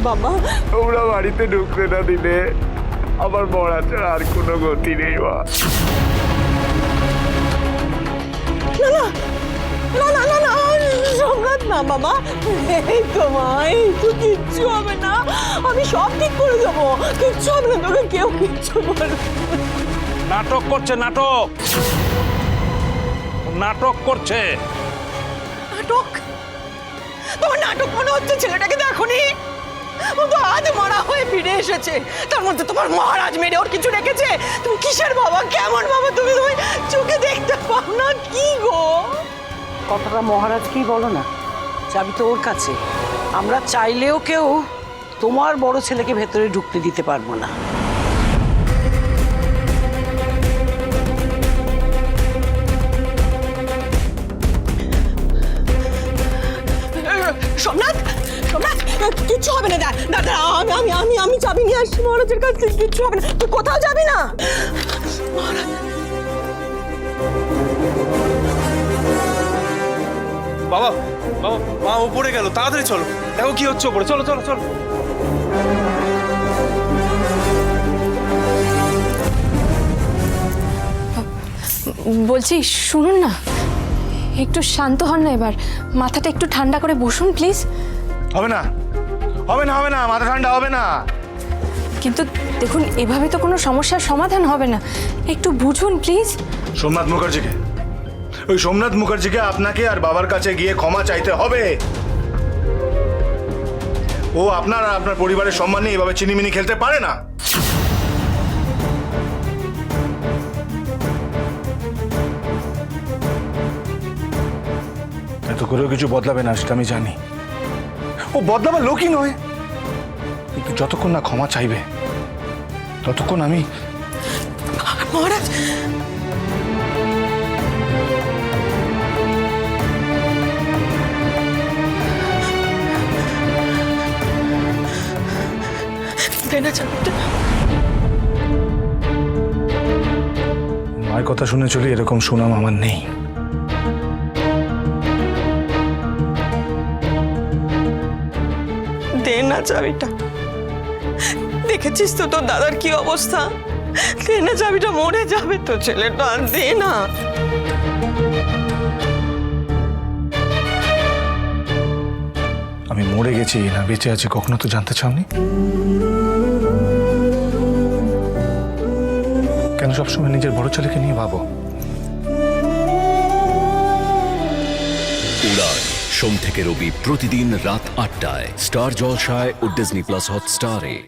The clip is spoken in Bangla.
বাবা তোমরা বাড়িতে ঢুকতে না দিলে আমার মরা ছাড়া আর কোনো গতি নেই মা। না না না না সম্রাট না বাবা, এই তো মা, এই তো কিচ্ছু হবে না, আমি সব ঠিক করে দেবো, কিচ্ছু হবে না, তোকে কেউ কিচ্ছু বলবে না। নাটক করছে, নাটক নাটক করছে। নাটক? তোমার নাটক মনে হচ্ছে? ছেলেটাকে দেখোনি, ও তো আজ মারা হয়ে ফিরে এসেছে, তার মধ্যে তোমার মহারাজ মেরে ওর কিছু রেখেছে। তুমি কিসের বাবা, কেমন বাবা তুমি? তুমি চোখে দেখতে পাও না কি গো? কথাটা মহারাজকেই বলো না, চাবি তো ওর কাছে। আমরা চাইলেও কেউ তোমার বড় ছেলেকে ভেতরে ঢুকতে দিতে পারবো না। সোমনাথ, সোমনাথ, কিচ্ছু হবে না, দাদা আমি আমি আমি আমি চাবি নিয়ে আসছি মহারাজের কাছ থেকে, কিচ্ছু হবে না, তুই কোথাও যাবি না। বাবা বাবা মা উপরে গেল, তাড়াতাড়ি চলো, দেখো কি হচ্ছে উপরে, চলো চলো চলো। বলছি শুনুন না, একটু শান্ত হন না, এবার মাথাটা একটু ঠান্ডা করে বসুন প্লিজ। হবে না, হবে না, হবে না, মাথা ঠান্ডা হবে না। কিন্তু দেখুন, এভাবে তো কোনো সমস্যার সমাধান হবে না, একটু বুঝুন প্লিজ। সোমনাথ মুখার্জিকে, ওই সোমনাথ মুখার্জিকে আপনাকে আর বাবার কাছে গিয়ে ক্ষমা চাইতে হবে। ও আপনার আর আপনার পরিবারের সম্মান নিয়ে এভাবে চিনিমিনি খেলতে পারে না। এত করেও কিছু বদলাবে না সেটা আমি জানি, ও বদলাবার লোকই নয়, কিন্তু যতক্ষণ না ক্ষমা চাইবে ততক্ষণ আমি। মহারাজ, মায়ের কথা শুনে চলি, এরকম সুনাম আমার নেই। দে না চাবিটা, দেখেছিস তো তোর দাদার কি অবস্থা, দে না চাবিটা, মরে যাবে তো ছেলেটা, দে না। আমি মরে গেছি না বেঁচে আছি কখনো তো জানতে চাওনি? কেন সবসময় নিজের বড় ছেলেকে নিয়ে ভাবো? উড়ান সোম থেকে রবি প্রতিদিন রাত ৮টায় স্টার জলসায় ও ডিজনি প্লাস হটস্টারে।